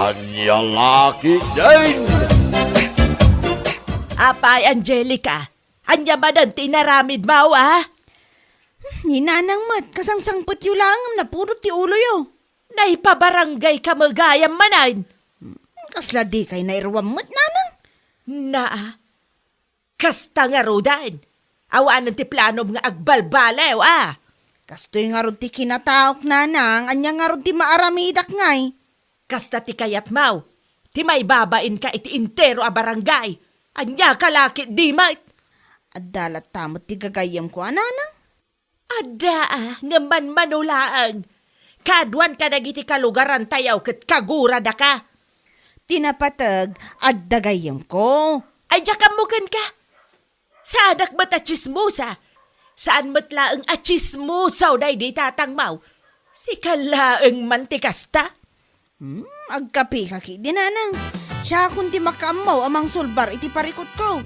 Anya laki din! Apay, Angelica, anya ba ng tinaramid mo, ah? Ninanang mat, kasangsangpot yu langam na puro ti ulo yo. Naipabarangay ka magayam manan. Kasla di kay nairwam mat nanang. Na, kasta nga rodan. Awaan ng ti planom nga agbalbalew, ah. Kastoy nga ron ti kinataok nanang, anya nga ron ti maaramidak ngay. Kasta ti kayat mau. Ti may babain ka iti intero a barangay. Anya kalakit di mait. At dalat tamot ti gagayam ko ananang. Ada nga manulaang. Kadwan ka nagiti kalugaran tayaw ket kagurada ka. Tinapatag at dagayam ko. Ay jakamukan ka. Saanak ba't chismosa? Saan matlaang chismosaw day di tatang mau? Si kalaang mantikasta? Agkapi kaki di nanang. Siya kundi makaamaw amang sulbar iti parikot ko.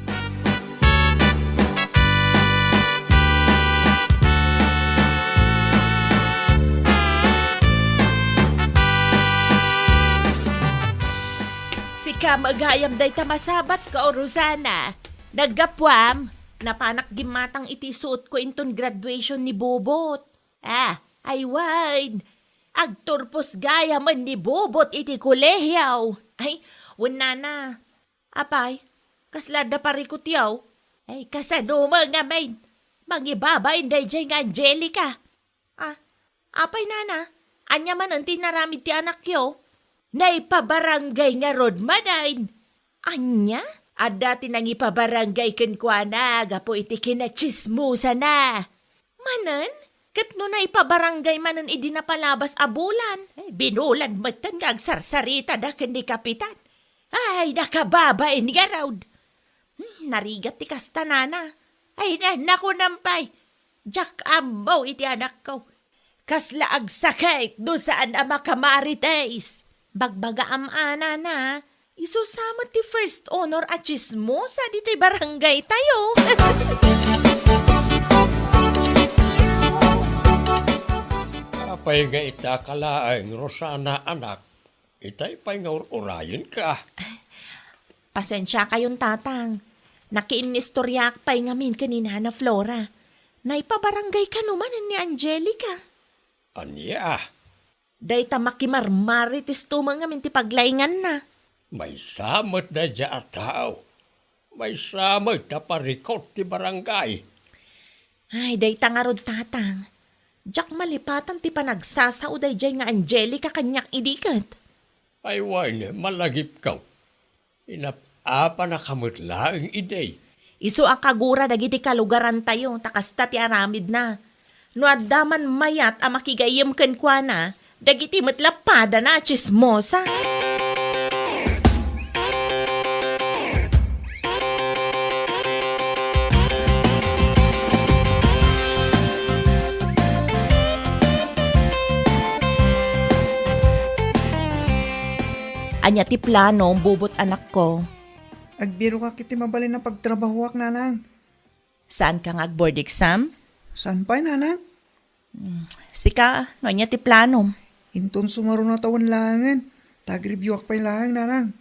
Si ka magayam day tamasabat ka o Rosana. Naggapwam, napanak gimatang iti suot ko inton graduation ni Bobot. Ay wine. Agturpos gaya man ni Bobot iti kolehyaw. Ay, wala na. Apay, kaslada parikot yaw. Ay, kasano mga main. Mangibabain day dyan nga Angelica. Apay nana, anya man ang tinaramid ti anak yo. Naipabarangay nga rod manain. Anya? At dati nang ipabarangay kenkwana, gapo iti kinachismusa na. Manan? Kat no na ipabarangay manan idi na palabas abulan. Binulan matan nga agsarsarita da ken ni kapitan. Ay, nakababain nga raud. Narigat ti kasta nana. Ay, naku nampay. Jack ambaw iti anak ko. Kasla agsakit do saan ama kamarites. Bagbaga amana na. Isusamot ti first honor at chismosa dito'y barangay tayo. Apay nga itakalaang Rosana anak, itay pa'y nga urayan ka. Pasensya kayong tatang. Nakiinistoryak pa'y ngamin kanina na Flora. Naipabarangay ka naman ni Angelica. Anya, Day tamakimarmaritis tumang ngamin ti paglaingan na. may samot na dya tao. May samot na parikot ti barangay. Ay, day tangarod tatang. Diyak malipatan ti panagsasao day jay nga Angelica kanyak idikat. Ay wan, malagip ka. Inap-apa na kamutla ang iday. Isu akagura dagiti kalugaran tayo, takasta ti aramid na. No addaman mayat a makigayam kenkwana, dagiti matlapada na chismosa. Anya ti plano, bubot anak ko. Agbiro ka kiti mabalin na pagtrabahuak, nanang. Saan ka nga board exam? Saan pa, nanang? Sika, no anya ti plano. Inton sumaro na taon langan. Tag-reviewak pa'y lang, nanang.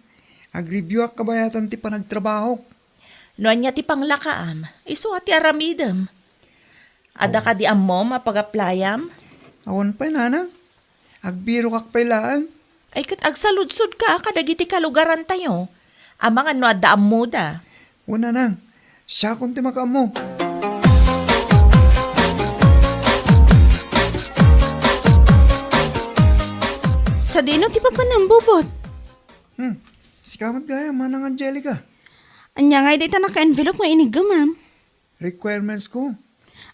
Ag-reviewak kabayatan ti panagtrabaho. No anya ti panglakaam, isu ati aramidam. Ada ka di amom mapag-applyam? Awan pa'y, nanang. Agbiro kak pa'y lang. Ay kat agsaludsod ka, kadagiti kalugaran tayo. Ang mga no adda amuda. Wana nang. Siya kung ti makaamo. Sa dino ti papanambubot. Sikamat gaya, manang Angelica. Anya nga dita naka-envelope nga iniga, ma'am. Requirements ko.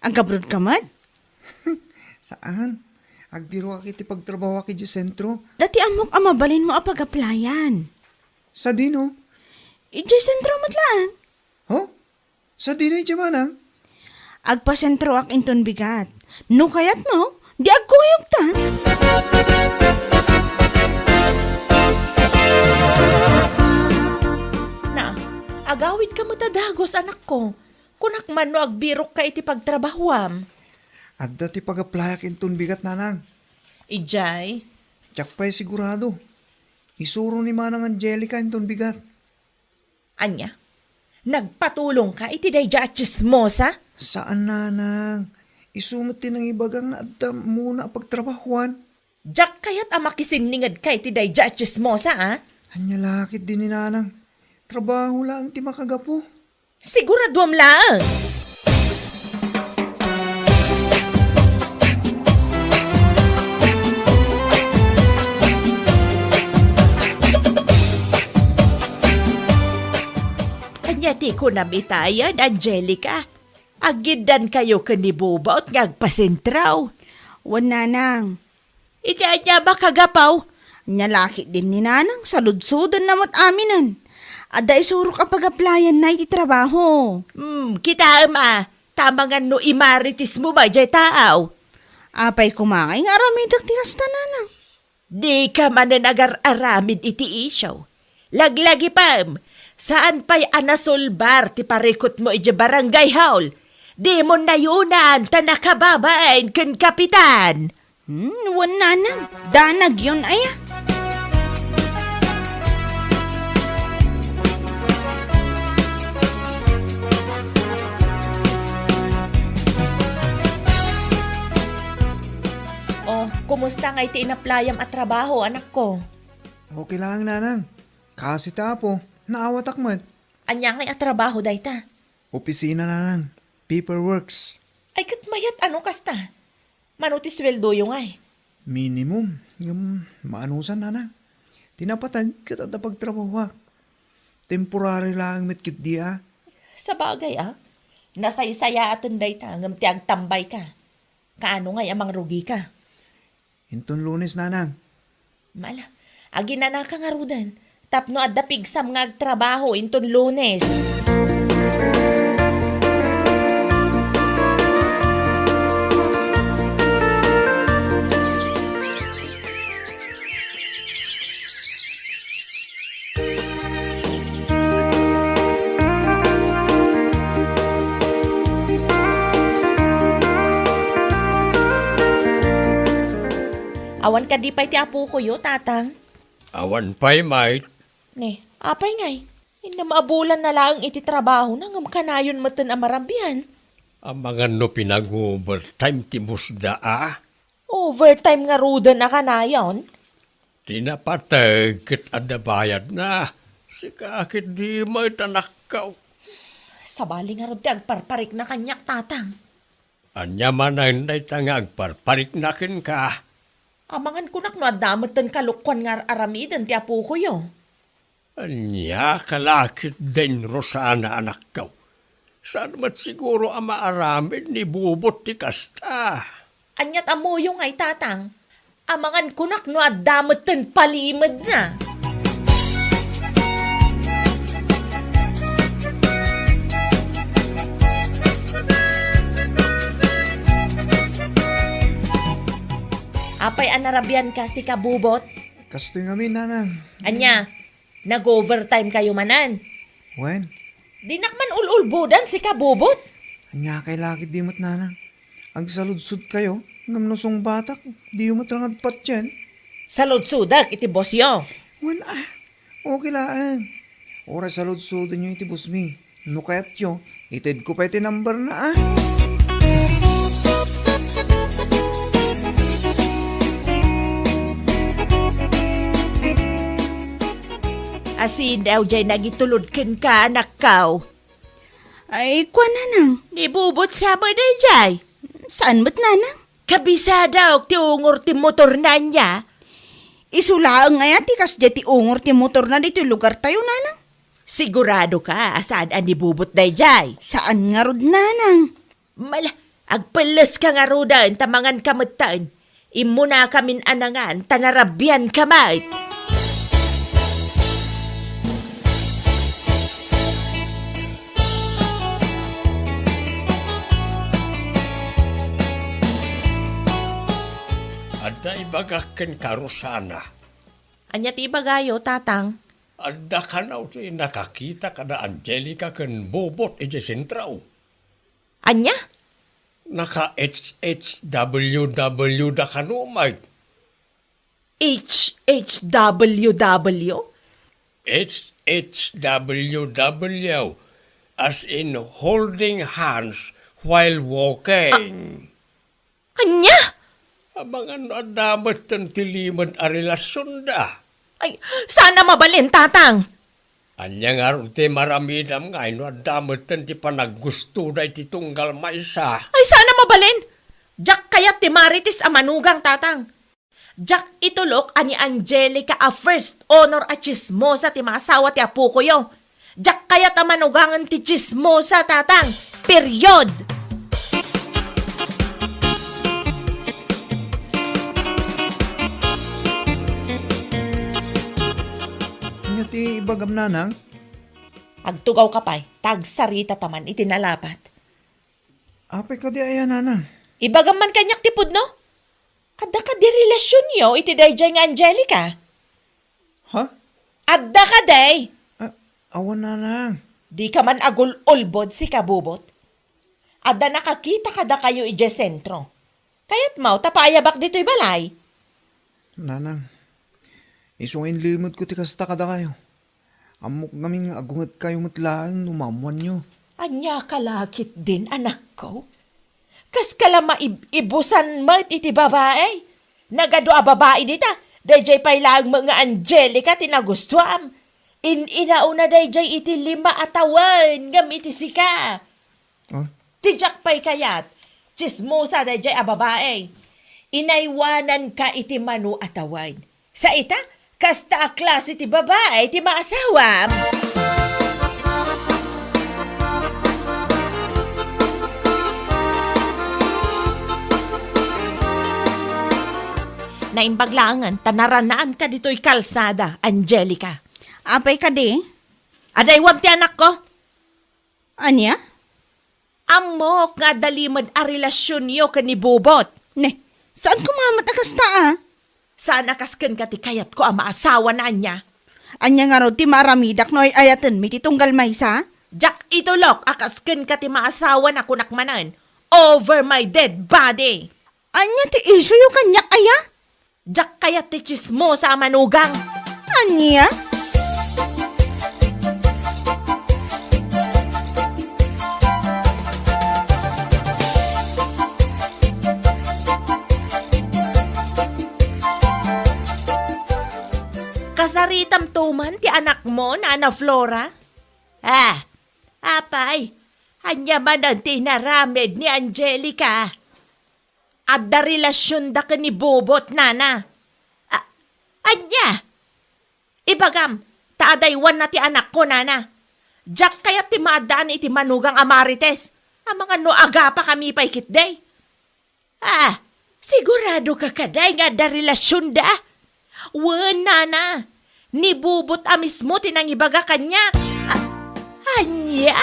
Ang kabrod ka mat? Saan? Agbiro ka kiti pagtrabaho ki di sentro. Dati amok amabalin mo apag-applyan. Sa dino? Ije sentro matlaan. Ho? Sa dino yung manang? Agpa-sentro ak inton bigat. No kayat mo, di agkuyog ta. Na, agawid ka matadagos anak ko. Kunak man no agbirok ka iti pagtrabahuam. At dati pag-applyak inton bigat, nanang. Ijay, Tiyak pa'y sigurado. Isuro ni Manang Angelica inton bigat. Anya? Nagpatulong ka iti dayja at chismosa? Saan nanang? Isumot din ang ibagang at muna pagtrabahuan. Jak kayat amakisiningad ka iti dayja at chismosa, ah? Anya lakit din ni nanang. Trabaho lang ti makagapo. Siguraduam lang. Anya ti ko nabitayan, Angelica. Agidan kayo kanibubot ngagpasentraw. Wan nanang. Iti anya ba kagapaw? Nyalaki din ni nanang saludsudan na mo't aminan. Ada isuro ka pag-applyan na iti trabaho. Kita ama. Tamangan no imaritis mo ba jay taaw? Apay kumangay nga aramidak ti kasta nanang. Di ka man na nagar-aramid iti isyaw. Laglagi pam. Saan pa'y anasulbar ti parikot mo iti barangay haul? Di mo nayunan ta nakababain ken kapitan. Wan nanang. Danag yun aya. Oh, kumusta nga iti inaplayam at trabaho, anak ko? Okay lang nanang. Kasi tapo, naawatak mat. Anya nga at trabaho dayta? Opisina nanang. Paperworks. Ay katmayat ano kasta? Manuti sweldo yung ay. Minimum. Yung maanusan nanang. Tinapatan kita na pagtrabaho. Temporary lang mitkit dia. Sa bagay nasaysaya atan dayta ngam ti agtambay ka. Kaano nga amang rugi ka? Hinton Lunes nanang. Mala, agi na ka nga rudan. Tapno adda pigsam nga agtrabaho inton Lunes. Awan ka di pa iti apo ko yo, tatang. Awan pa'y mate. Ne, apay ngay. Ina maabulan na lang iti trabaho na ngam kanayon matan amarambian. Ang mga no pinag-overtime ti musda Overtime nga rudan na kanayon. Tinapatag kit adabayad na. Sikakit di mo itanakaw. Sabali nga rod ti agparparik na kanyak, tatang. Anya man ay naitangag parparik nakin ka. Amangan kunak no adamatan kalukwan nga aramidan ti apo ko yo. Anya kalakit din Rosana anak ka. Saan mat siguro ang maaramid ni bubot ti kasta? Anyat amoyo ngay, tatang. Amangan kunak no adamatan palimad na. Apay anarabian ka si kabubot? Kastoy nga nanang. Anya, nag-overtime kayo manan. Wen? Di nakman ululbudan si kabubot. Anya kay lakit di mat nanang. Ang saludsud kayo, ngam nosong batak, di yung matrangad pat yan. Saludsudak iti boss yo. Wan okay lang. Ora saludsudin nyo iti busmi. No kayat yo, itid ko pa iti number na Asin daw jay nagitulod ka anak kaw. Ay, kwa nanang. Nibubot sa mo day jay. Saan mo't nanang? Kabisada og ti ungor ti motor na niya. Isulaang nga ti kas ti ungor ti motor na dito lugar tayo nanang. Sigurado ka saan ang nibubot day jay. Saan nga rod nanang? Mala, agpalas ka nga rodan tamangan kamutan. Imo na kamin anangan tanarabyan kamay. Ada ibagakin ka Rosana. Anya ti bagayo, tatang. Ada ka na nakakita ka na Angelica kan bubot iti sentraw. Anya? Naka-HHWW da ka no, mate. HHWW? HHWW, as in holding hands while walking. Anya? Mga adamat ng tilimad a relasyon da. Ay, sana mabalin, tatang. Anya nga rin ti maramidam nga, adamat ng ti panaggusto da iti tunggal maysa. Ay, sana mabalin. Jak kayat ti Marites a manugang, tatang. Jak itulok ani Angelica a first honor a chismosa ti maasawa ti apo ko yo. Jak kayat a manugangan ti chismosa, tatang. Period. Anya ti ibagam nanang? Agtugaw ka pa'y, tagsarita taman itinalapat. Apay ka di ayan nanang. Ibagam man kanyak tipod, no? Adda ka di relasyon yo, iti dayjay nga Angelica. Ha? Adda ka day. Awan nanang. Di ka man agul-ulbod si kabubot. Adda nakakita kada kayo ije sentro. Kaya't mau tapayabak dito'y balay. Nanang, isungin limod ko ti kasta kada kayo. Amok naming agungat kayo matlaang numamuan nyo. Anya kalakit din, anak ko. Kas kala maibusan mo iti babae. Nagado a babae dita. Dayjay pa'y lang mga Angelica tinagustuam. Inauna dayjay iti 5 atawan ngam iti sika. Oh? Tijak pa'y kayat. Chismosa dayjay a babae. Inaywanan ka iti manu atawan. Sa ita, kasta a klase ti babae ti maasawam. Naimbaglangan, tanaranaan ka dito'y kalsada, Angelica. Apay ka di? Adaywam ti anak ko. Anya? Amok nga dalimad a relasyon niyo ni Bobot. Ne, saan kumamat akasta Sana kasken ka ti kayat ko ang maasawa na niya. Anya nga ro ti maramidak noy ayatan mi ti tunggal maysa? Jak itulok akasken ka ti maasawa na kunakmanan. Over my dead body. Anya ti isyo yung kanyak aya? Jak kayat ti chismosa ang manugang. Anya? Kasaritam tuman ti anak mo na Ana Flora? Apay, anya man ang tinaramid ni Angelica. At da relasyon da ka ni Bobot, nana. Anya? Ibagam, taadaywan na ti anak ko, nana. Jak kaya ti maadaan iti manugang Amarites. Ang mga noaga pa kami pa ikitday. Sigurado ka kaday nga da relasyon da. Wan, nana. Ni Bobot mismo tinang ibaga kanya. Anya?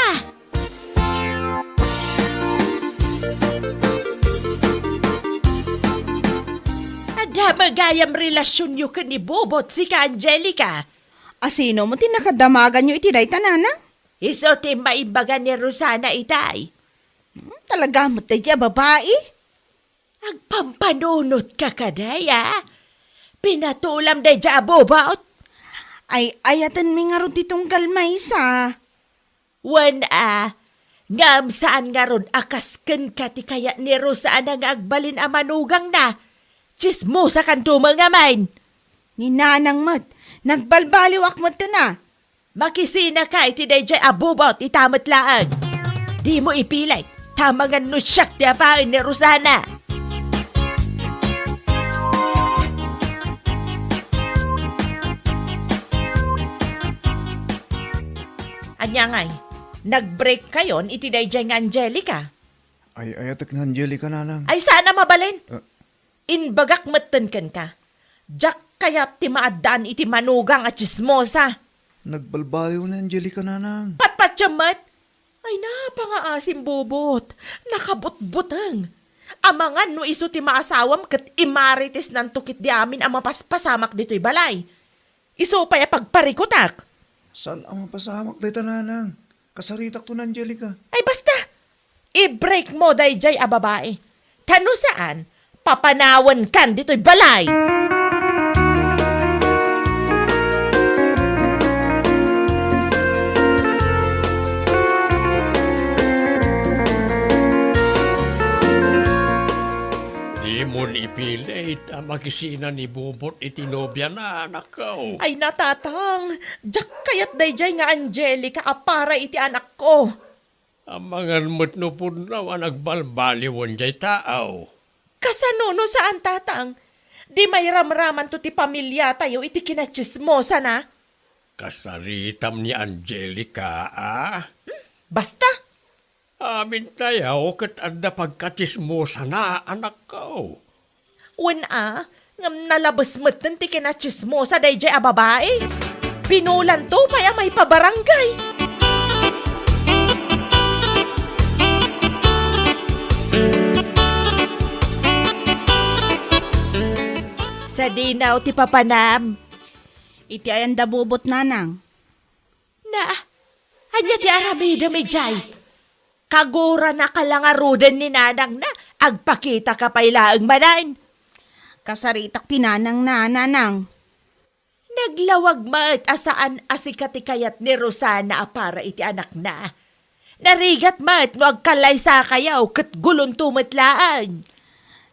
Ada magayam relasyon yu ka ni Bobot si ka Angelica. Asino mo tinakadamagan nyo iti day tanana? Iso ti maibaga ni Rosana itay. Talaga mo tayo babae? Agpampanunot ka kaday, Pinatulam day dya Bobot. Ay ayatan mi nga ro ti tunggal maysa. Wan ngam saan nga ron akasken ka ti kaya ni Rosana nga agbalin a manugang na. Chismosa kan tumangamain. Ni nanang mat, nagbalbaliw akmat na. Makisina ka iti dayjay abubot itamat laang. Di mo ipilay, tamangan no siyak ti apain ni Rosana. Anya ngay, nag-break kayon iti dayjay nga Angelica. Ay ayatak na Angelica nanang. Ay sana mabalin. Inbagak matenken ka. Jak kaya ti maadaan iti manugang at chismosa. Nagbalbayo na Angelica nanang. Patpatyamat. Ay napangaasim Bobot. Nakabutbutang. Amangan no iso ti maasawam kat imarites ng tukit di amin ang mapaspasamak dito'y balay. Iso pa'y pagparikutak. Saan ang mapasamak dito nanang? Kasaritak to na Angelica. Ay basta. I-break mo dayjay a babae. Tano saan? Papanawan kan dito'y balay. Kun ipilit, makisina ni Bobot itinobya na anak ko. Ay natatang, jak kayat dayjay nga Angelica para iti anak ko. Ang mga mutno po na nagbalbaliwan jay tao. Kasano no saan tatang? Di may ramraman to ti pamilya tayo iti kinachismosa na. Kasaritam ni Angelica, Basta, Amin tayo kat anda pagkatismosa na anak ko. ngam nalabas mo't ti kinachismosa dayjay a babae. Pinulan to paya may pabarangay. Sa dinaw ti papanam. Iti ayan da bubot nanang. Na, anya ti aramida may jay. Kagura na kalangarudan ni nanang na, agpakita ka pailaang manan. Kasaritak tinanang na nanang. Naglawag ma't asaan asikatikayat ni Rosana para iti anak na. Narigat ma't no agkalay sa kayaw kat gulon tumatlaan.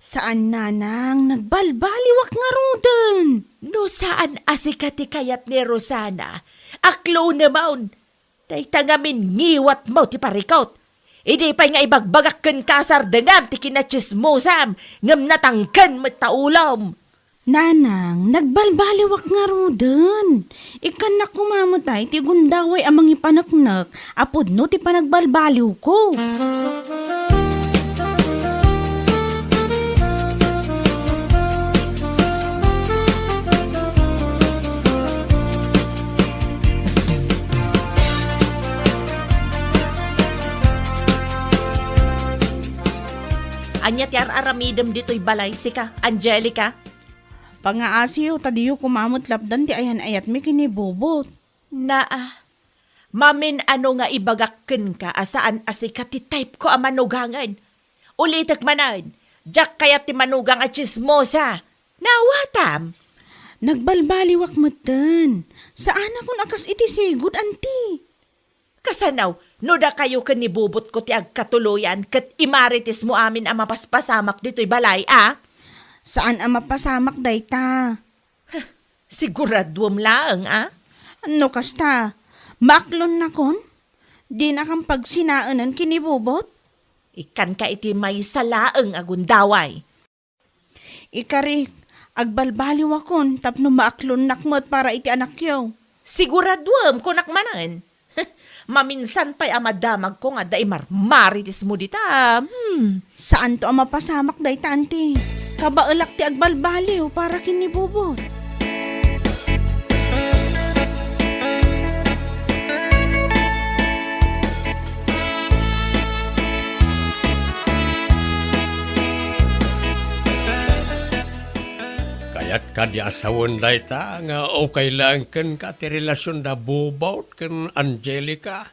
Saan nanang nagbalbaliwak nga rudan? No saan asikatikayat ni Rosana, aklo na maun. Daytangamin ngiwat mo ti parikot. Idi pa nga ibagbagak ken kasar dengam ti kinachismosam ngam natangken met taulam. Nanang, nagbalbaliwak nga rudan. Ikan na kumamatay ti gundaway amang ipanaknak. Apod no ti panagbalbaliw ko. Anya ti aramidem dito'y balay sika, Angelica. Pangaasiyo, tadiyo kumamot lapdan ti ayan ayat mi kinibobot. Mamin ano nga ibagakken ka asaan asika ti type ko a manugangan. Ulitek manan, jak kayat ti manugang a chismosa. Nawatam. Nagbalbaliwak matan. Saan akong akas iti sigod, anti? Kasanaw, no da kayo kanibubot ko ti agkatuluyan kat imaritis mo amin ang mapaspasamak dito'y balay, Saan ang mapasamak dayta? Siguradwam laang, Ano kasta? Maklon na kon? Di na kang pagsinaanan kinibubot? Ikan ka iti may salaang agundaway. Ikarik, agbalbaliw akon tapno maaklon nakmot para iti anak yaw. Siguradwam kunak manan. Maminsan pa'y amadamag ko nga dahi marmaritis mo dita. Saan to ang mapasamak dayta, anti? Kabaelak ti agbalbaliw para kinibubot. Kaya't ka di asawan dayta nga okay lang ken ka ti relasyon da Bobot ken Angelica.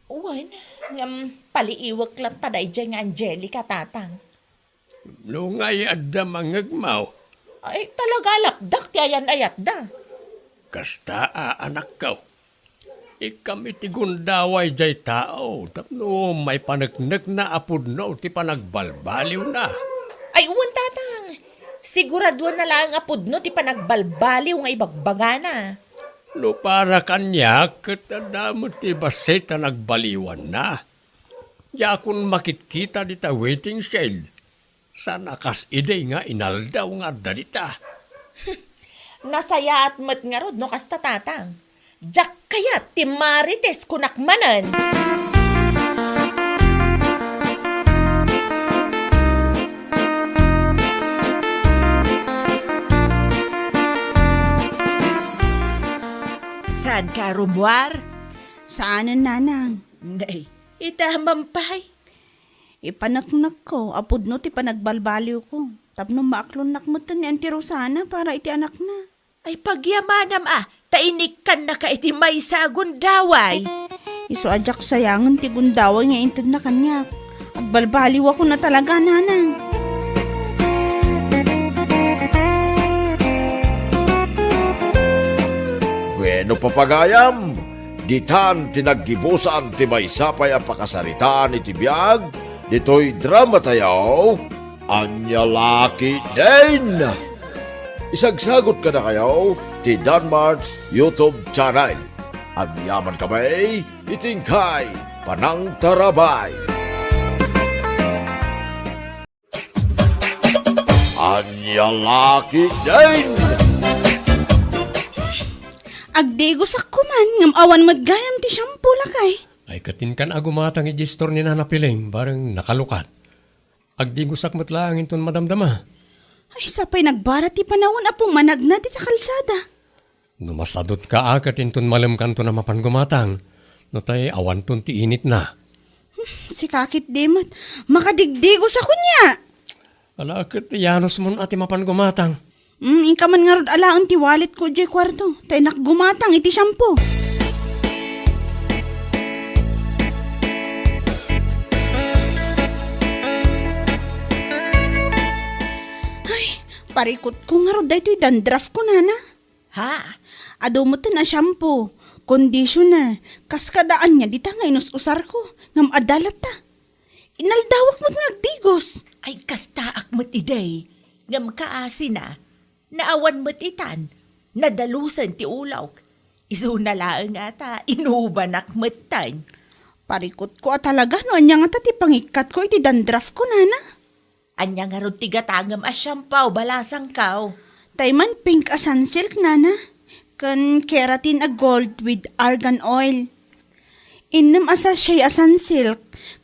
Uwan, ngam paliiwag lang taday dyan nga Angelica tatang. No ngay adda mangagmaw. Ay talaga lapdak ti ayan ayat da. Kasta anak ko. Ikam iti gundaway jay tao. Tapno may panagnak na apod no ti panagbalbaliw na. Ay uwan tatang. Sigurado na lang apudno ti panagbalbaliw nga ibagbagana. No para kanya, katadamo ti baseta nagbaliwan na. Ya kung makitkita dita waiting shed, sa nakas ide nga inaldaw nga dalita. Nasaya at mat nga rod no kasta tatang. Jak kaya ti marites kunakmanan. Saan ka, rumwar? Saanan, nanang? Nay, itamampay. Ipanaknak ko, apod no ti panagbalbaliw ko. Tapno maaklon nakmutan ni Auntie Rosana para iti anak na. Ay pagyamanam tainik kan na ka iti may sagon daway. Iso adyak sayangan ti gundaway nga intad na kanyak. Agbalbaliw ako na talaga, nanang. Bueno papagayam, ditan tinaggibusan ti may sapay ang pakasaritaan iti biyag, dito'y drama tayaw, Anya laki din! Isagsagot ka na kayo ti Danmarks YouTube channel. Ang yaman kami, itingkay, panang tarabay. Anya laki din! Agdigos ako man, ngam awan madgayam ti shampoo lakay. Ay katin kan agumatang i-gestor ni Nana Piling, barang nakalukat. Agdigusak matlaang inton madamdama. Ay, sapay nagbara ti panawon apong managna ti kalsada. Numasadot ka akat inton malam kanto na mapan gumatang. No tay awan ton ti init na. Si kakit demot, makadigdigos ako niya. Ala akat yanos mon ati mapan gumatang. Inka man nga rod alaan ti wallet ko di kwarto. Tay nakgumatang iti shampoo. Ay, parikot ko nga rod dahito dandruff ko nana. Ha? Ado mo na shampoo, conditioner, kaskadaan niya, di ta nga inus-usar ko, ngam adalat ta. Inaldawak mo nga digos. Ay kastaak mo't iday. Ngam kaasi na. Naawan mo't itan. Nadalusan ti ulaw. Isu na laang ata. Inubanak mo't tan. Parikot ko talaga no, anya nga ta ti pangikat ko iti dandruff ko nana. Anya nga ron tigatangam asyampaw balasang kaw. Tayman pink a sunsilk nana. Kan keratin a gold with argan oil. Innam asa siya a sunsilk.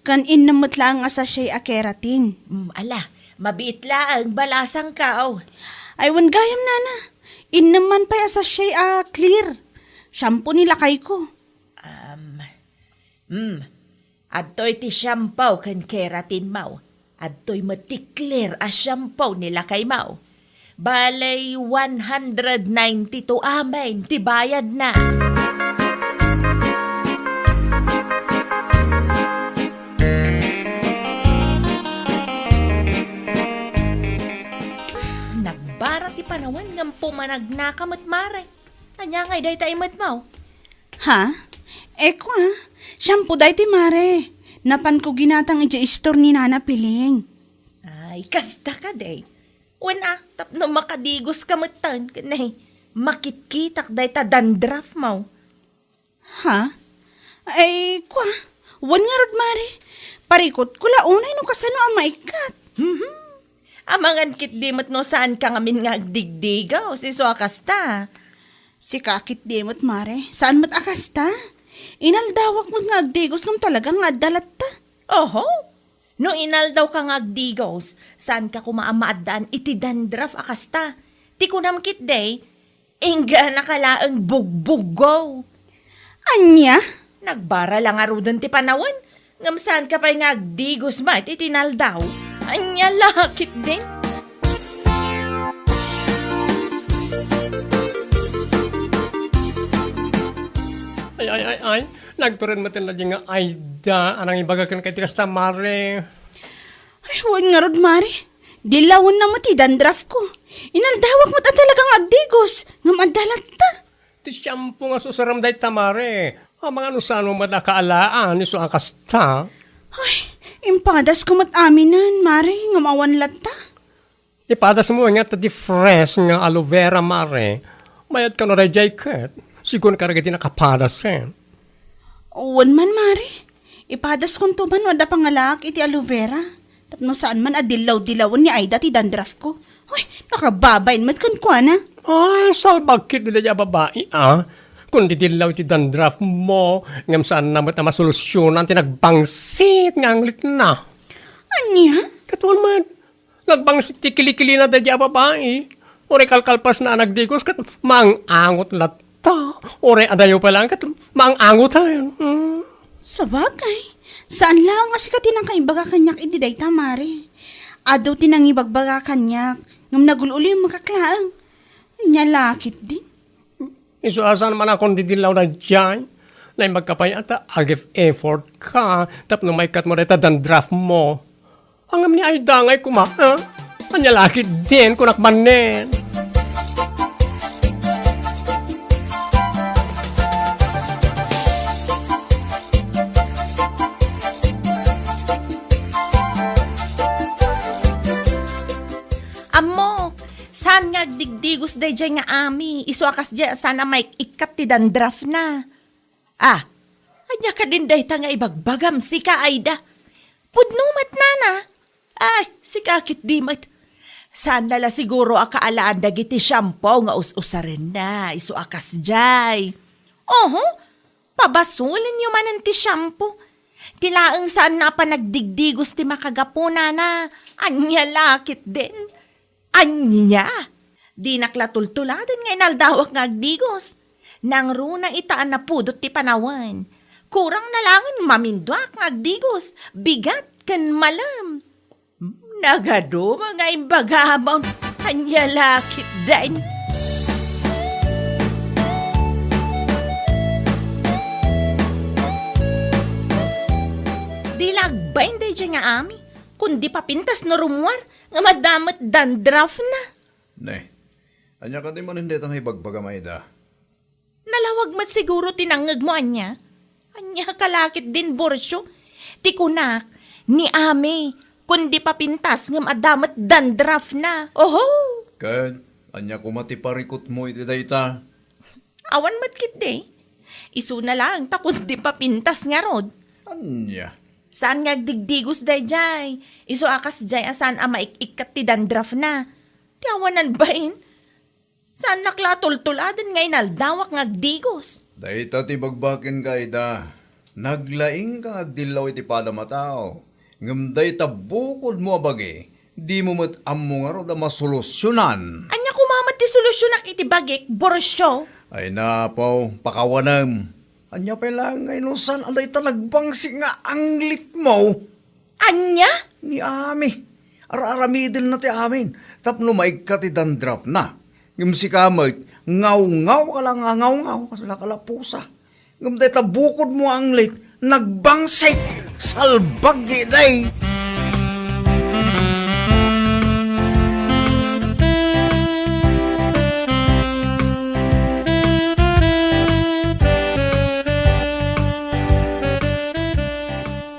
Kan innam lang asa siya a keratin. Ala, mabiit laang balasang kaw. Aywan gayam nana. Innam man pa asa siya a clear. Shampoo nila kay ko. Adto'y ti shampaw kan keratin mau. Adto'y matikler a shampaw nila kay mau. Balay 192 amen, ti bayad na. Nagbara ti panawan ngam pumanagnakamot mare. Anya ngay day taimat mau. Ha? Eko shampoo day ti mare. Napan ko ginatang iti store ni Nana Piling. Ay, kasta ka day. Una, tapno makadigos ka matan. Kanay, makitkitak day ta dandruff mo. Ha? Ay, kwa. Wan nga rod mare. Parikot ko launay no kasano ang maikat. Amangan kit dimot no saan ka ngamin nga agdigdigaw. Si Suakasta. Si kakit demot mare. Saan mat akasta? Inaldawak mo nga agdigos ngam talagang adalat ta. Oho. No inaldaw ka nga agdigos, saan ka kumaamaadaan iti dandruff akasta. Ti kunamkit day, ingga nakalaang bugbugaw. Anya? Nagbara lang arudan ti panawan. Ngam saan ka pa nga agdigos ma iti tinaldaw. Anya lakit din. Ay. Nagturin natin na nga ay da. Anang ibagakan kay tikas tamare. Ay, wan nga rod mare. Dilawon na mo ti dandruff ko. Inaldawak mo ta talagang agdigos. Ngam adalat ta. Ti shampoo nga susaram day tamare. Ang mga nusano madakaalaan ni so akasta. Ay, impadas ko mat aminan, mare. Ngam awan latta. Ipadas mo nga ti fresh nga aloe vera mare. Mayat ka no rejay kat. Sigun ka rin nakapadas eh. Wan man, mare. Ipadas kong tuman wada pangalak iti aloe vera. Tapno saan man adilaw-dilawan ni Aida ti dandruff ko. Uy, nakababain mat kan kwa na. Ay, salbagkit nila niya babae, ah. Kung didilaw ti dandruff mo, ngam saan namat na masolusyonan, tinagbangsit nga anglit na. Anya? Katuan man, nagbangsit ti kilikili na dadya babae. Ore kalkalpas na anagdigos, kat maangangot lata. Ore adayo pa lang, kat maangangot tayo. Sa bagay. Saan lang as ka tinang kaibaga kanyak iti day tamare. Adaw tinang ibagbaga kanyak. Ngam nagululi yung makaklaang. Nyalakit din. Isuasan man akong didilaw na dyan. Na yung magkapayata, agif effort ka. Tapno may kat mo reta dandruff mo. Ang ni ay dangay kuma, ha? Anyalakit din, kunakmanen. Saan nga digdigos day dyan nga ami? Iso akas dyan sana may ikat ti dandraf na. Anya ka din day ta nga ibagbagam si ka Aida. Pudnumat na. Ay, si kakit dimat. Saan nala siguro akaalaan dagiti shampoo nga us-usa rin na. Iso akas jay. Oho, pabasulin nyo man ti shampoo. Tilaang saan na pa nagdigdigos ti makagapuna na. Anya lakit din. Anya. Di naklatultuladan nga inaldawak nga agdigos. Nang runa itaan na pudot ti panawan. Kurang na langan mamindwak nga agdigos. Bigat kan malam. Nagado mga imbagamaw. Anya lakit din. Di lagbayin day dyan nga ami. Kundi papintas no rumwar. Nga madamat dandraf na. Ne, anya ka di man hindi itang ibagbagam Aida. Nalawag mat siguro tinangag mo, anya. Anya kalakit din, Borsyo. Ti kunak, ni Ame, kundi papintas ngam adamat dandraf na. Oho! Ken, anya kumati parikot mo iti dayta. Awan matkit de. Isu na lang, ta kundi papintas nga rod. Anya? Saan nga digdigos day jay? Isu akas jay asan maikikat ti dandraf na. Ti awanan bain? Saan naklatultuladan nga inaldawak nga agdigos? Dayta ti bagbakin ka Aida. Naglaing kang agdilaw iti padamatao. Ngam dayta bukod mo abagi. Di mo mat ammo nga ro da masolusyonan. Anya kumamat ti solusyon ak iti bagik, Borsyo? Ay napaw, pakawanam. Anya pa lang nga inusan, anday talagbangsi nga anglit mo. Anya? Ni Ami. Araramidin na ti amin. Tapno maigka ti dandrap na. Ngam si kamay, ngaw-ngaw ka lang nga ngaw-ngaw. Kasala kalapusa. Ngam day tabukod mo anglit, nagbangsik. Salbagi day.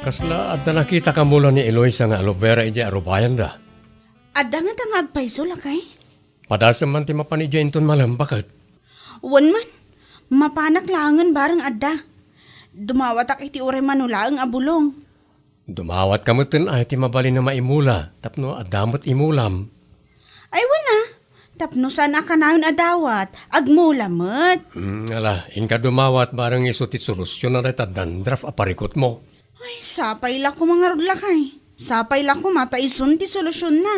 Kasla at na nakita ka mula ni Eloisa nga aloe vera iti arubayan da. Adda nga tangag paiso lakay. Padasa man ti mapanidya inton malam bakit? Wan man, mapanak langan bareng adda. Dumawatak iti ure manula ang abulong. Dumawat ka mo ay ti mabali na maimula. Tapno adamot imulam. Ay wala, tapno sana ka nayon adawat, agmulamot. Ala, inka dumawat barang iso ti solusyon na reta dandraf aparikot mo. Ay, sapay la ko mga rod lakay. Sapay la ko mataisun ti solusyon na.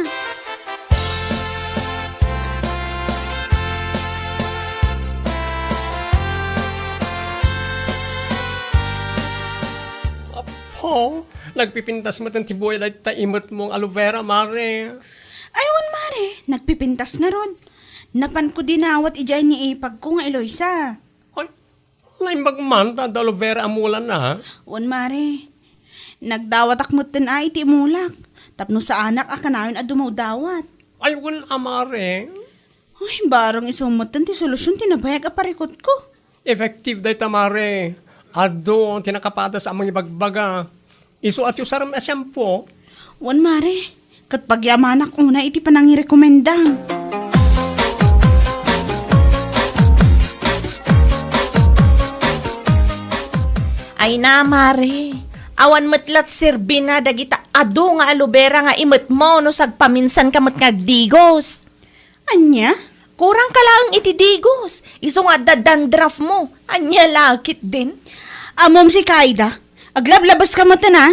Oh, nagpipintas mo tan tibuay na taimot mong aloe vera, mare. Aywan mare, nagpipintas nga rod. Napan ko dinawat ijay ni ipag ko nga Eloisa. Ay, naimbag man ta aloe vera amulan na, ha? Wan mare, nagdawat akmot din ay iti mulak. Tapno sa anak akanayon at dumawdawat. Ay, wala, mare. Ay, barang isumot din ti solusyon tinabayag aparikot ko. Effective day tamare. Ado, tinakapada sa amang ibagbaga. Iso at yung saram asyam po. Wan mare, kat pagyamanak una iti panangirekomendang. Ay na, Mare. Awan matlat sirbi na dagita ado nga aloe vera nga imot mo no sagpaminsan kamot nga digos. Anya? Kurang ka lang iti digos. Iso nga dadandraf mo. Anya lakit din. Amom si Kaida, aglablabas ka mata na.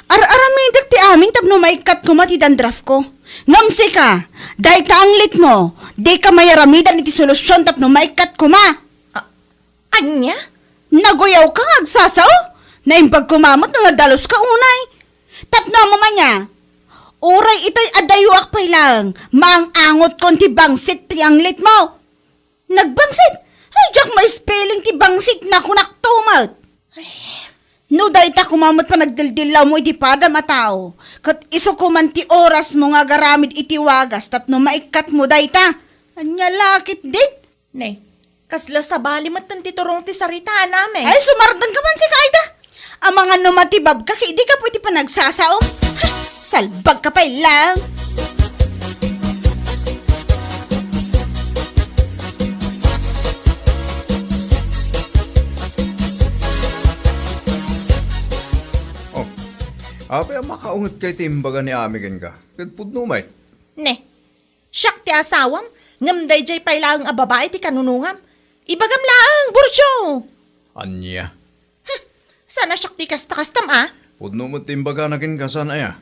Ar-aramidak ti amin tapno maikat ko mati dandraf ko. Ngamsi ka, dahi ka anglit mo. Di ka mayaramidan iti solusyon tapno maikat ko ma. Anya? Nagoyaw ka agsasaw? Naimbag kumamot na nadalos ka unay. Tapno mo man niya. Uray ito'y adayuak pa lang. Maang angot kon ti bangsit ti anglit mo. Nagbangsit? Ay, jak may spelling ti bangsit na kunak tumat. No, dahi ta kumamot pa nagdildilaw mo iti pada matao. Kat iso kuman ti oras mo nga garamid iti wagas tapno maikat mo dahi ta. Anya lakit din. Nay, kasla sa bali matan ti turong ti sarita namin. Ay, sumardan ka man si Kaida. Ang mga numatibab ka, di ka pwede pa nagsasaom. Ha, salbag ka pa lang. Apay makaungot kay timbaga ni Amigan ka. Kadpud no, may. Ne, siyak ti asawam, ngam day jay pailang a babae ti kanunungam. Ibagam laang, bursyo! Anya. Sana siyak ti kasta-kastam Pudno mo timbaga na kin kasan aya.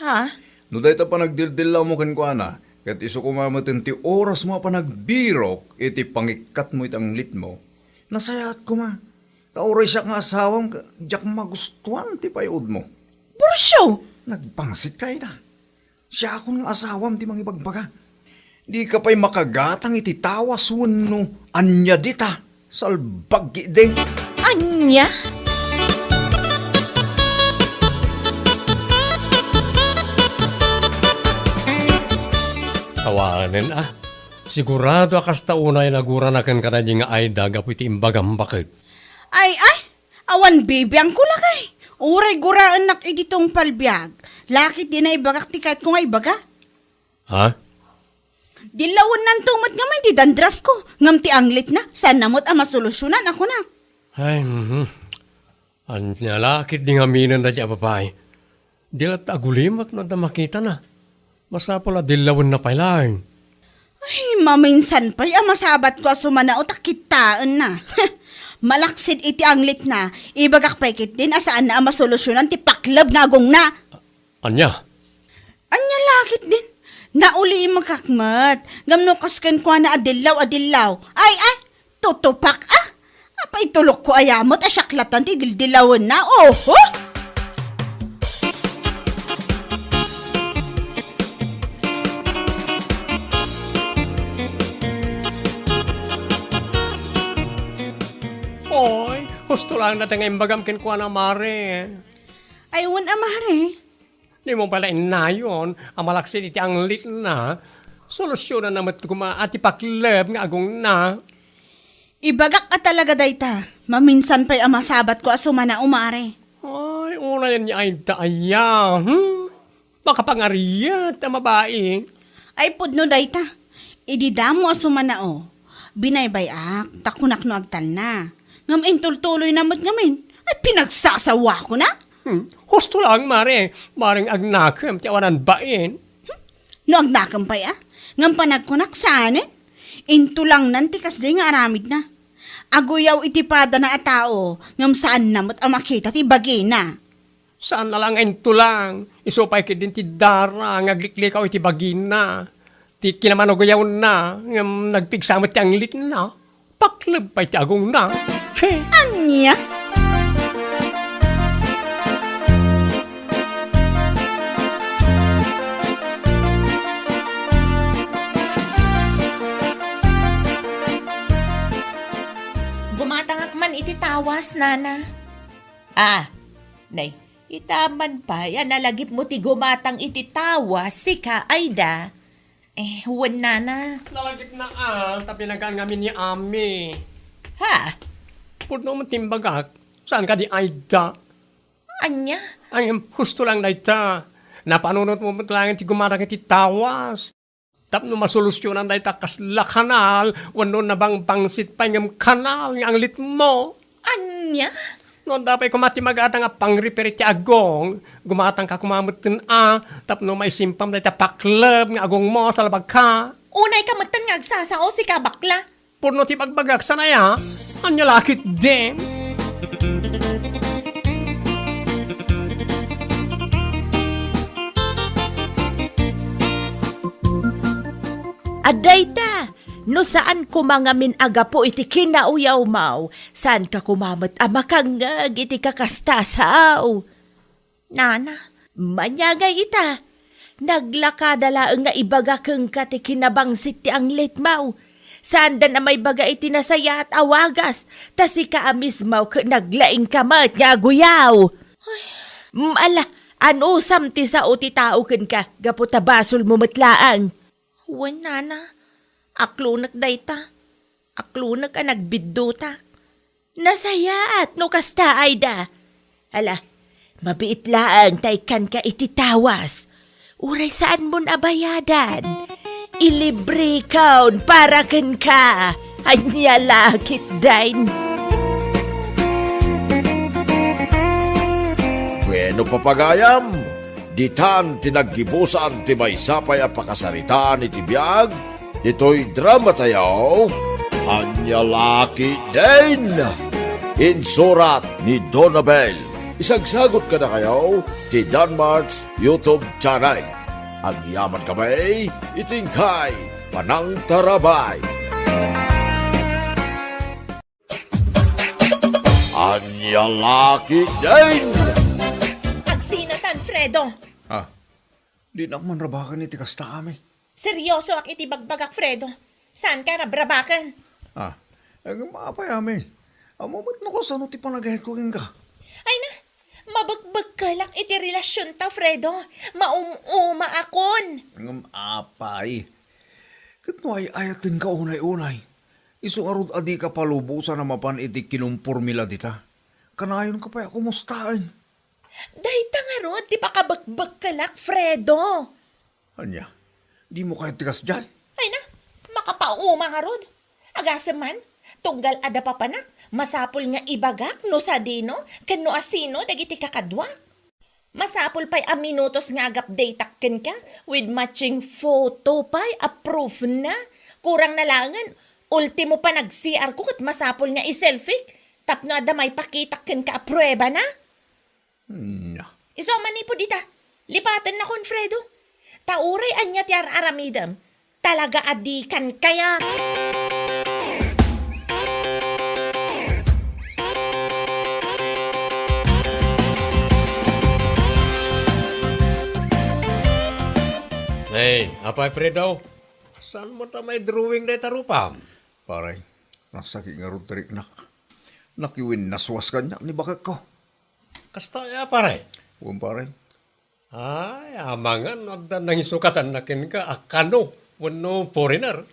Ha? No day ta pa nagdildil lang mo kin ko ana. Kat iso kumamatin ti oras mo pa nagbirok, iti pangikat mo itang lit mo. Nasayat ko ma. Kauray siya nga asawam, diyak magustuhan ti payod mo. Bursyo! Nagpangsit kayo na. Siya ako ng asawam ti mangibagbaga. Di ka pa'y makagatang iti tawas no. Anya dita. Salbag ding. Anya? Tawanan Sigurado akas taunay naguranakan ka na di nga Aida gapu iti imbagam bakit. Ay, awan baby ang kulakay. Uray guraan nak ititong palbiag. Lakit din na ibagak ti kahit kung ay baga. Ha? Dilawan nan tumat nga may di dandraf ko. Ngam ti anglit na. San namot ang masolusyonan ako na. Ay, Anya lakit di nga minan na di apapay. Dilat agulimak na da makita na. Masapala dilawan na pailang. Ay, maminsan pa'y masabat ko sumana o takitaan na. Malaksid iti anglit na. Ibagak paikit din asaan na ang masolusyonan ti paklab na agong na. Anya? Anya lakit din. Nauli makakmat. Gamnukas kan ko na adilaw. Ay, tutupak Apay tulok ko ayamot asyaklatan ti dildilawan na. Oh! Oy, gusto lang natin nga imbagam kinkwa na mare. Aywan amare. Di mo pala inayon, ang malaksin iti ang lit na. Solusyonan naman kuma at ipaklab nga agong na. Ibagak ka talaga dayta. Maminsan pa'y amasabat ko asumana umare. Ay, una yan niya ay daya. Baka pangariyat na mabae. Ay pudno dayta. Ididamo asumana o. Binaybayak, takunak no agtal na. Ngam intultuloy namat ngamin. Ay pinagsasawa ko na. Gusto lang, mare. Maring agnakam, tiyawanan bain. No agnakam pa'y Ngam panagkunak saanin. Into lang nantikas di nga aramid na. Aguyaw itipada na atao. Ngam saan namot ang makita ti bagi na. Saan na lang ento lang. Isupay ka din ti dara, ngagliklikaw iti bagina. Ti kinamanugayaw na, ngam nagpigsamot ti anglit na. Paklab pa iti agong na. Che! Anya? Gumatangak man iti tawas, nana. Nay, itaman pa, yan nalagip mo ti gumatang iti tawas, si ka, Aida. Huwan nana. Nalagip na tapi nagaan ngamin ni Ami. Ha? Puno mo timbagak, saan ka di Aida? Anya? Ang gusto lang na ita. Napanunod mo lang ti gumatang iti tawas. Tapno masolusyonan na ita kasla kanal, wano na bang pangsit pa ngam kanal ng anglit mo. Anya? Noon dapat kumati mag-atang pang-repair ti agong, gumatang ka kumamutin tapno may simpam na ita paklab ng agong mo sa labag ka. Unay kamatan nga agsasao si ka bakla. Purno ti pagbagak sanaya, anya lakit din. Adayta, no saan kumangamin aga po iti kinauyaw mau, saan ka kumamat amakangag iti kakastasaw. Nana, manyagay ita, naglakadala nga ibaga keng kati kinabangsit ti anglit mau, saan da na may baga iti nasaya at awagas, tasi ka amis mau naglaing kamat nga guyaw. Ala, anusam ti sao ti tao ken ka, gaputa basol mo matlaang. Wan, nana. Aklunak dayta. Aklunak ka nagbidduta. Nasayaat no kasta Aida. Ala, mabiit laang taykan ka ititawas. Uray saan mon abayadan. Ilibre kaun para ken ka. Anya lakit dain. Wenno papagayam, ditan tinaggibusan ti may sapay a pakasaritaan iti biyag, dito'y drama tayo, Anyalaki din! Insurat ni Donabel. Isagsagot ka na kayo ti Danmarks YouTube channel. Ang yaman kamay, itingkay, panang tarabay. Anyalaki din! Agsinatan, Fredo. Ha? Di na man rabakan iti kasta kami. Seryoso ak iti bagbagak, Fredo. Saan ka nabrabakan? Ha? Ang maapay amin. Amamot mo ko sa ti panagahit ko ka. Ay na, mabagbag ka lang iti relasyon ta, Fredo. Maumuma akon. Ang apay. Kat mo ay ayatin ka unay-unay. Iso arod adi ka palubusan na mapan iti kinumpurmila dita. Kanayon ka pa kumustaan. Dahi tangarod, di pa kabagbag ka lang, Fredo. Anya, di mo kayo tigas dyan. Ay na, makapauma nga rod. Agasaman, tunggal ada pa panak, masapul nga ibagak no sa dino, ken no asino dagiti kakadwa. Masapul pa'y a minutos nga agap-date ken ka with matching photo pa'y approve na. Kurang nalangan, ultimo pa nag-CR ko kat masapul nga i-selfie. Tapno ada may pakita ken ka aprueba na. Nya. Iso manipo dita, lipatan na kon Fredo. Tauray anya ti aramidam, talaga adikan kaya. Hey, apay Fredo? Saan mo ta may drawing na tarupam? Paray, nasaki nga ron tarik nak. Nakiwin naswas kanya ni bakit ko. Kasta ya pare. Huwag paray. Ay, amangan agdan nang isukatan na ken ka akano wenno foreigner.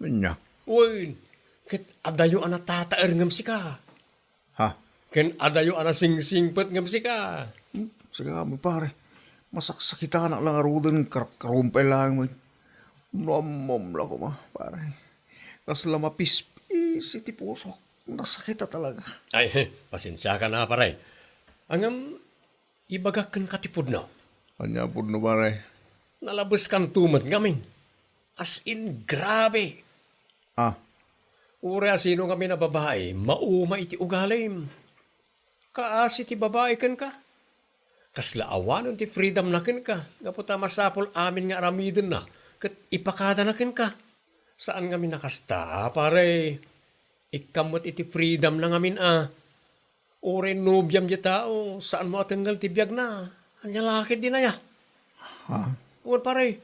Nya. Uy, ket adayo ana tataer ngem sika. Ha? Ken adayo ana singsingpet ngem sika. Sige mo pare. Masaksakita na lang arudan karumpay lang mo. Mamam lang ko ma pare. Kas lamapis iti puso. Nasakita talaga. Ay, pasensya ka na pare. Angam ibagak ken katipod na. Anya po no pare. Nalabas kan tumat ngamin. As in, grabe. Ah, Ura sino kami na babae, mauma iti ugalim. Kaasi ti babae ken ka. Kasla awanon ti freedom na ken ka. Gaputa masapol amin nga aramiden na. Kat ipakada na ken ka. Saan kami nakasta, pare? Ikamot iti freedom na ngamin Ure nobyam di tao, saan mo atenggal ti biyag na? Anya lakit din na ya. ha? Uwan pare,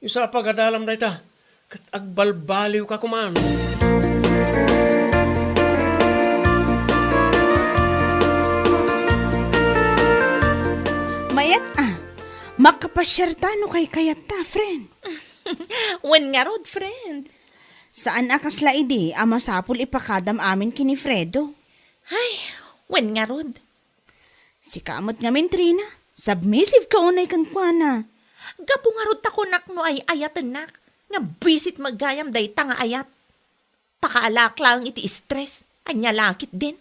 isa pagadalam na ita. Kat agbalbaliw ka kuman. Mayat makapasyerta no kay kayat ta, friend. Wen nga rod, friend. Saan akasla idi masapul ipakadam amin kini Fredo? Ay, wen nga rod. Si kamot ngamin Trina, submissive ka unay kan kuana. Gapo nga rod tako nak no ay ayatan nak. Nga bisit magayam day tanga ayat. Pakaalak lang iti stress. Anya lakit din.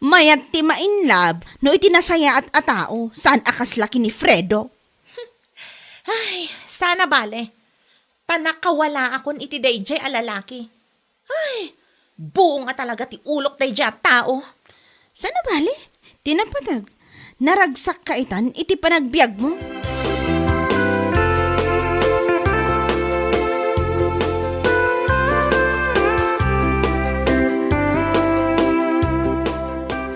Mayat ti mainlab no itinasaya at atao saan akasla kini Fredo. Ay, sana bale. Tanakawala akon iti dayjay alalaki. Ay, buong nga talaga ti ulok dayjay at tao. Sana bali? Tinapatag. Naragsak ka itan iti panagbiag mo.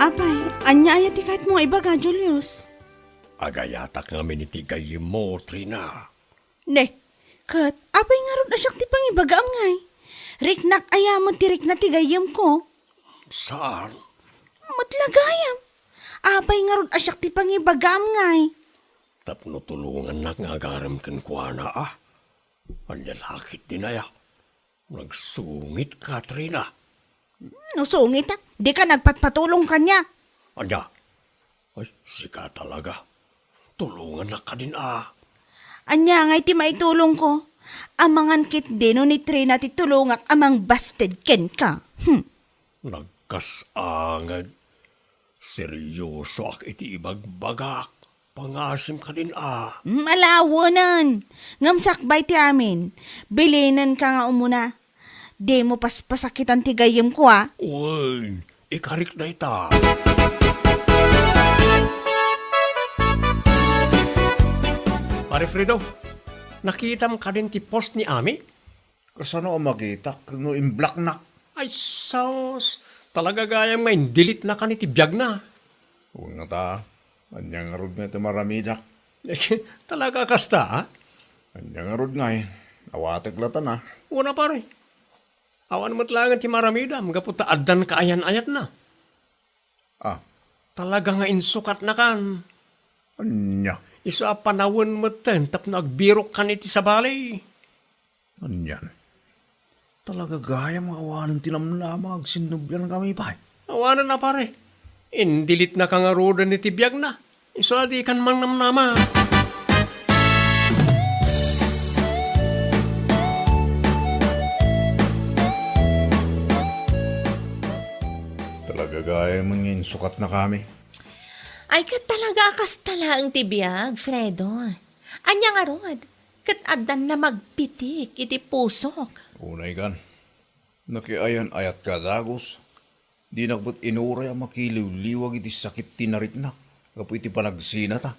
Apay, anya ayat ti kahit mo ibaga, Julius. Agayatak namin iti gayim mo, Trina. Ne, kat, apay nga ron asyak ti pangibagaam ngay. Riknak ayamon ti rikna ti gayam ko. Saan? Matlagayam. Apay nga ron asyak ti pangibagaam ngay. Tapno tulungan na nga agaram ken kuana Ang lalakit din na ya. Nagsungit ka, Trina. No sungit di ka nagpatpatulong kanya. Anya? Ay, sika talaga. Tulungan na ka din Anya ngay ti maitulong ko. Amangan kit dino ni Trina ti tulungak amang busted ken ka. Nagkasangad. Seryoso ak iti ibagbagak. Pangasim ka din Malawonan. Ngam sakbay ti amin. Bilinan ka nga umuna. Di mo paspasakitan ti gayem ko Uy, ikarik na ita. Pare Fredo, nakita mo ka din ti post ni Ami? Kasano ang makita? No, in black na. Ay, saos. Talaga gayang may dilit na ka ni ti biyag na. Huwag na ta. Anyang arod nga ito maramidak. Talaga kasta, ha? Anyang arod nga eh. Awatek lata na. Una pare. Awan mo't langan ti maramida. Magaputa adan ka ayan-ayat na. Ah, Talaga nga insukat na kan. anya. Iso a panawon mo ten, tap nagbirok ka niti sa balay. Anyan. Talaga gaya mga awanan tinamnamag. Sinubyan kami pa. Awanan na pare. Indilit na kangaruda ni tibiyag na. Iso adi kan mang namnama. Talaga gaya mga sukat na kami. Ay, kat talaga akas tala ang tibiyag, Fredo. Anya nga rod, kat adan na magpitik, iti pusok. Unay kan. Nakiayan ayat ka dagos. Di nakbut inuray ang makiliw-liwag iti sakit tinarik na. Kapo iti panagsina ta.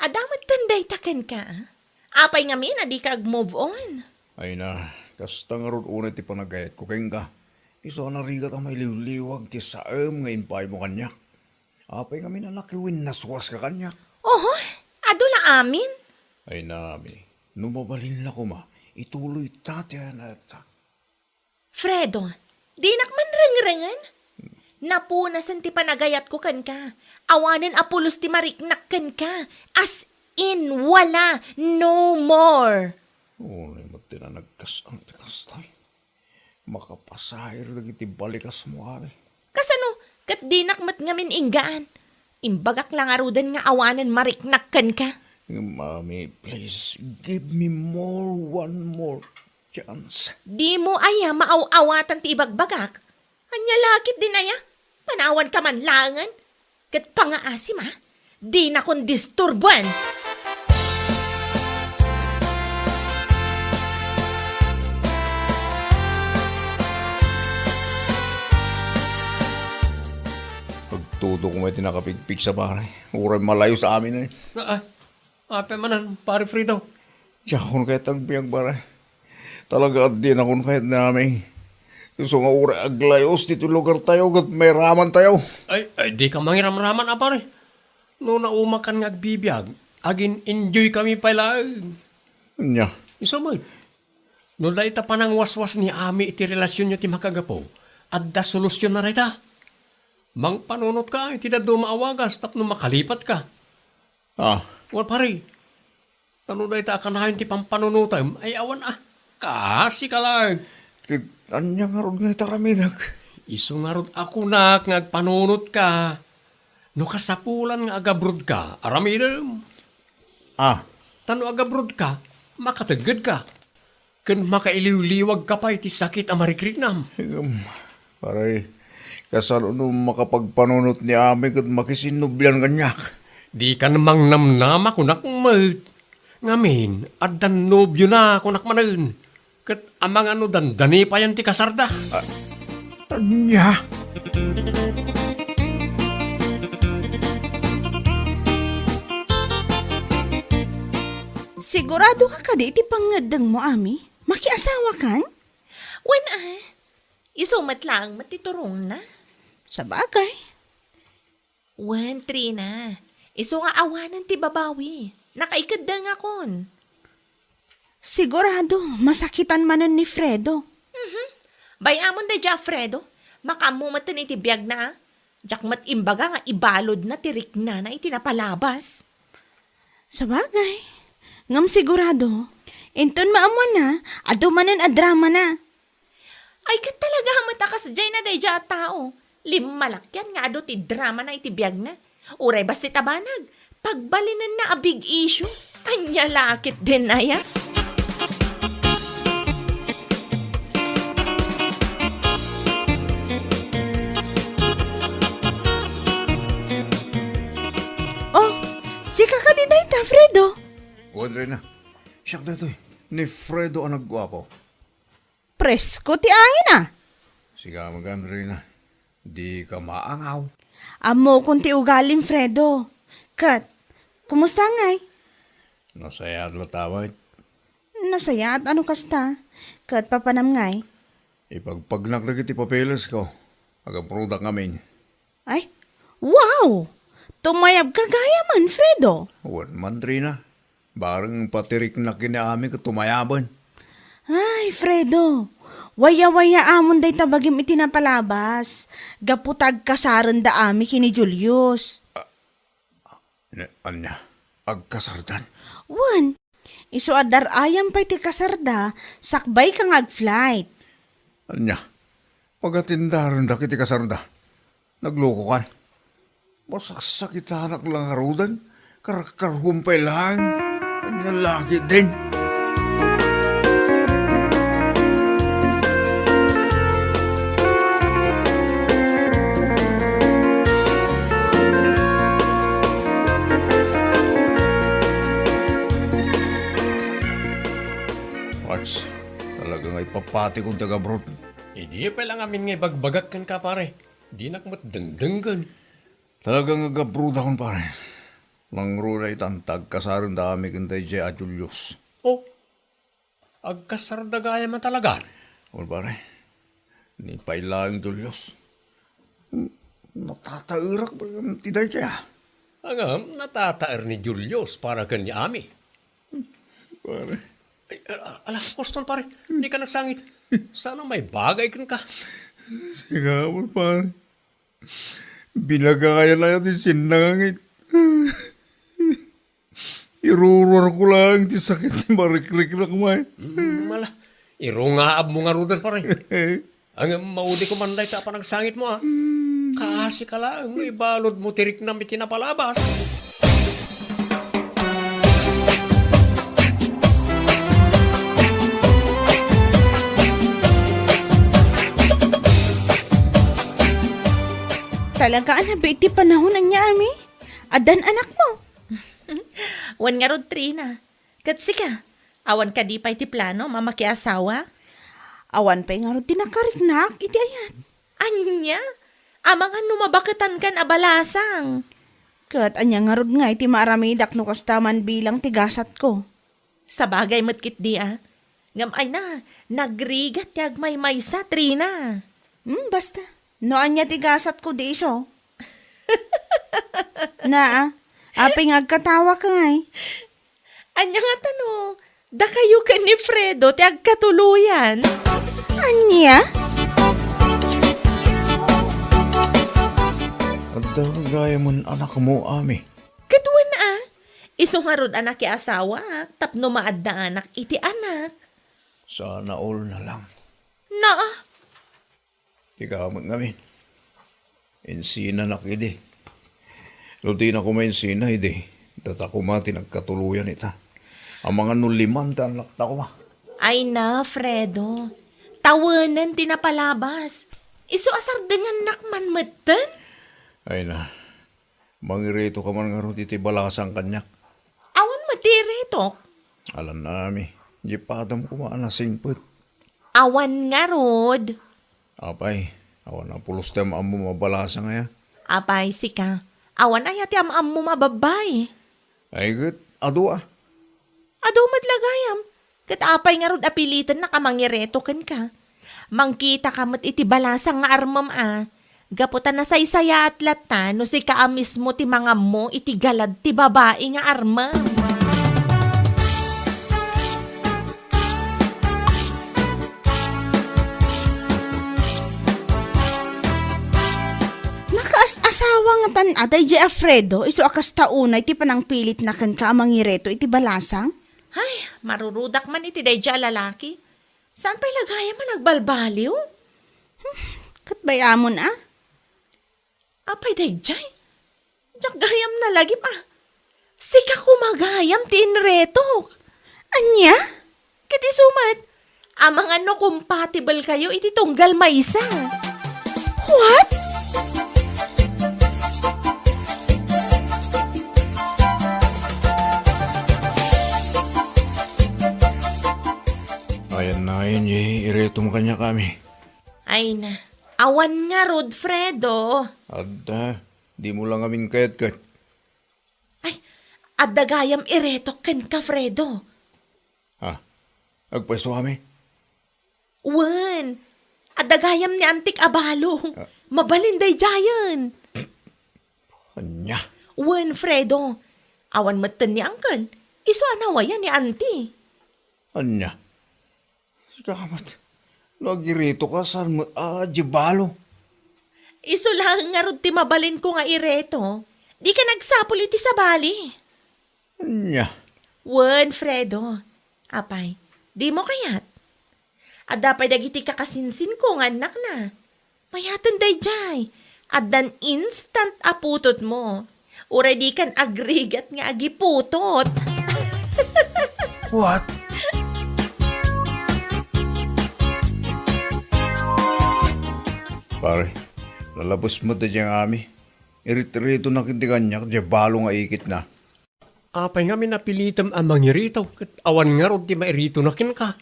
Adamat tanday taken ka. Apay nga min, adi ka move on. Ay na, kasta nga ron unay ti panagayat ko kayong ka. Iso na rigat ang may liw-liwag ti saem ngayon pa mo kanya. Apay kami na nakiwin naswas ka kanya. Oho, adula amin. Ay nami, numabalin na ko ma, ituloy tatya na ta. Fredo, di nakman ring-ringan. Napunasan ti panagayat ko kan ka. Awanan apulos ti mariknak kan ka. As in, wala, no more. Unay mo tinanagkasang tikastay. Makapasahir na iti balikas mo kami. Kasano, kat di nakmat ngamin inggaan. Imbagak lang arudan nga awanan mariknak kan ka. Mami, please, give me one more chance. Di mo aya maaw-awatan ti ibagbagak. Anya lakit din aya. Panawan ka man langan. Kat pangaasim ha. Di na kon disturban. Pagtuto ko may tinakapigpig sa bahay. Uray malayo sa amin eh. Ape manan, pare Fredo. Tiyak kung kahit ang biyang baray. Talaga at din akong kahit namin. Gusto nga uray aglayos dito lugar tayo gat may raman tayo. Ay, di ka mangiram-raman, pare. No naumakan nga agbibiyag, agin enjoy kami pala. Anya, Iso mo, no da ita panang waswas ni Ami iti relasyon nyo ti makagapo, at da solusyon na rita. Mang panunot ka, iti da dumaawagas, tapno makalipat ka. Wal pare, tano da ita akanahin ti pampanunutam, ay awan kasi ka lang. anya nga ron nga itaraminag. Iso nga rod ako na ngagpanunot ka. No kasapulan nga agabrod ka, aramidem. Tano agabrod ka, makatagad ka. Kun makailiw-liwag ka pa iti sakit amarikrinam. Paray, kasano nung makapagpanunot ni Ami kat makisinubyan kanyak. Di ka namang namnama kunak mat. Ngamin, adan nobyo na kunak manan. Kat amang ano dandani pa yan ti kasarda. Anya? Sigurado ka di iti pangadang mo, Ami? Makiasawa kan? Wen isumat lang matiturong na. Sa bagay. Wen, Trina, iso nga awanan ti babawi. Nakaikad da nga kon. Sigurado, masakitan manon ni Fredo. Bayamon da dya, Fredo. Makamumatan iti biyag na. Jakmat imbaga nga ibalod na tirik na itinapalabas. Sa bagay. Ngam sigurado, inton maamon na, adumanan a drama na. Ay, kat talaga matakas dyan na day dya tao. Limalakyan nga ado ti drama na iti biyag na. Uray bas ti tabanag. Pagbalinan na a big issue. Anya lakit din na ya. Reyna. Siyak na ito ni Fredo ang nagwapo. Presko ti ahin ah. Siga magan, Reyna. Di ka maangaw. Amo kung ti ugalim, Fredo. Kat, kumusta ngay? Nasaya at latawad. Nasaya at ano kasta? Kat papanam ngay? Ipagpagnak na kiti papeles ko. Agaproda kami. Ay, wow! Tumayab ka gaya man, Fredo. Wan man, Reyna. Barang patirik na kinaami ko tumayaban. Ay, Fredo. Waya-waya amon day tabagim itinapalabas. Gaputag kasaran da ami kini Julius. Anya, agkasardan. Wan, iso adar ayam pa iti kasarda, sakbay kang ag-flight. Anya, pagatindaran da kiti kasarda. Nagloko kan. Masakit anak lang harudan. Karkarhumpay lang. Anya lagi din. Marks, talagang ay papati kong taga-abroad. Hindi pa lang amin nga bagbagak kan ka pare. Di nakmat dengdenggan. Talagang nag-abroad akong pare. Mangro na itantag kasaran dami kanday J. Julius. Oh, agkasardagaya man talaga. O pare, ni pailang Julius. Natatairak pa yung tiday siya. Angam, natataer ni Julius para kanya ami. Pare, Ay, alas, Poston pare, hindi ka nagsangit. Sana may bagay kan ka. sigawal pare. Binagaya na yung sinangit. Irurur ko lang ti sakit ni marikrik na kumain. Mala, irungaab mo nga rudan pare. Ang maudi ko manday ta pa nagsangit mo ah. Kasi ka lang, ibalod mo tirik na may tinapalabas. Talaga ba iti panahon niya, ami? Adan anak mo. Wan nga rod, Trina. Katsi ka, awan ka di pa iti plano, mamaki asawa? Awan pa nga rin tinakariknak, iti ayan. Anya? Amangan numabakatan kan abalasang. Kat anya nga rin nga iti maaramidak no kastaman bilang tigasat ko. Sa bagay matkit di ah. Ngamay na, nagrigat yag may maysa, Trina. Basta. No anya tigasat ko di iso. Na aping agkatawa ka ngay. Anya nga tano, da kayo ka ni Fredo, ti agkatuluyan. Anya? At daw gaya mo anak mo, ami. Kaduan ah. Isungarod anak ki asawa, tapno maad na anak iti anak. Sana all na lang. Na ah. Ikaw ngamin. Insina na kidi. Luti na ko may insina, hindi. Data ko mati nagkatuluyan ita. Ang mga nuliman ta anak ta ko ma. Ay na, Fredo. Tawanan tinapalabas. Iso asar dengan nakman matan? Ay na. Mangirito ka man nga ro iti balasang kanyak. Awan matiretok. Alam na ami. Di padam ko maana singput. Awan nga rod. Apay, awan na pulos tem amo mabalasa nga ya. Apay sika. Awan ay ati am mo mababay. Ay gut, ado ah. Ado madlagayam. Kat apay nga rod apilitan na kamangireto kan ka. Mangkita ka mat iti balasang nga armam ah. Gaputan na sa isaya at lata no si kaamis mo ti mga mo iti galad ti babae nga armam. Asawa nga tan atay J. Alfredo, iso akas taunay ti panang pilit na kan ka amangireto iti balasang? Ay, marurudak man iti dayja lalaki. Saan pa'y lagaya man nagbalbaliw? Katbayamon ah? Apay dayjay. Diyak gayam na lagi pa. Sika kumagayam tinretok. Anya? Kati sumat, amang ano compatible kayo iti tunggal maysa. What? Ayun, ireto mo kanya kami. Ay na, awan nga Rod Fredo. Adda, di mo lang amin kayat-kat. Ay, adagayam iretok ken ka Fredo. Ha? Agpwesto kami? Wen, adagayam ni Antik Abalo. Mabalinday jayan. Anya? Wen Fredo, awan matan ni Uncle. Iso anawayan ni Auntie. Anya? Sikamat. Nagirito ka saan mo, jibalo. Iso lang nga Rod ti mabalin ko nga ireto. Di ka nagsapul iti sa bali. Anya? Wen Fredo, apay, di mo kayat. At dapat dagiti kakasinsin ko nga anak na. Mayatan day jay. At dan instant aputot mo. Uray di kan agrigat nga agiputot. What? Pare, lalabos mo da diyang ami. Irit-rito na kintigan niya, kaya balo nga ikit na. Apay nga minapilitam ang mangiritaw, kat awan nga ron di mairito na kin ka.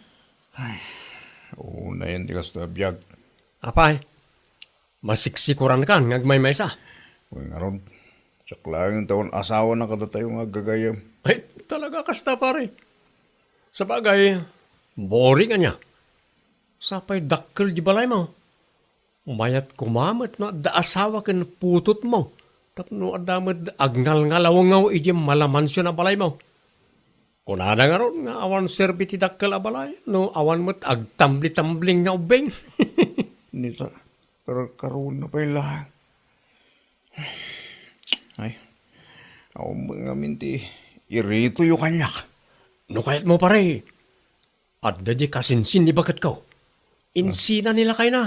Oo na yan, di ka sa biyag. Apay, masiksikuran kan, ngagmay maysa. Huwag nga ron. Tsak lang yung taon asawa na kada tayo nga gagayam. Ay, talaga kasta pare. Sa bagay, boring niya. Sapay dakkel di balay mo. Mayat kumamat na da asawa ken putot mo. Tapno adamad agnal nga lawangaw iti malamansyo na balay mo. Kunada nga ron nga awan serbi ti dakkel a balay. No awan mo't agtambli-tambling nga ubeng. Nita, karoon na pa yung lahat. Ay, ako mga minti, irito yung kanyak. No kayat mo pare. Adda di kasinsin ni bagat ko. Insina nila kayo na.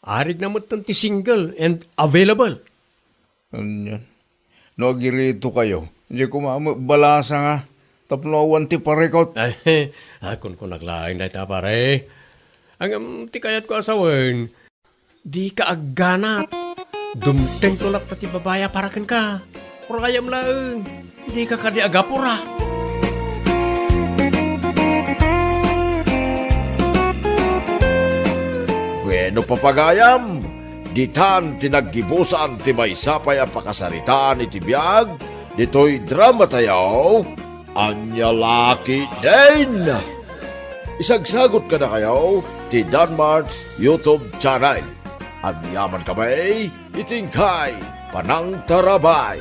Arig na mo ti single and available. Ano yan? Nagirito kayo. Hindi ko balasa nga. Tapno awan ti parekot. Ay, akon ko naglaing na ita pare. Ang ti kayat ko asawan. Di ka agganat. Dumteng tulak ti babaya para ken ka. Kurayam lang. Di ka kadi agapura. Bueno papagayam, ditan tinaggibusan ti maysapay ang pakasaritaan iti biyag, dito'y drama tayaw, anya laki din. Isagsagot ka na kayo ti Danmarks YouTube channel. At yaman kamay, itingkay panang tarabay.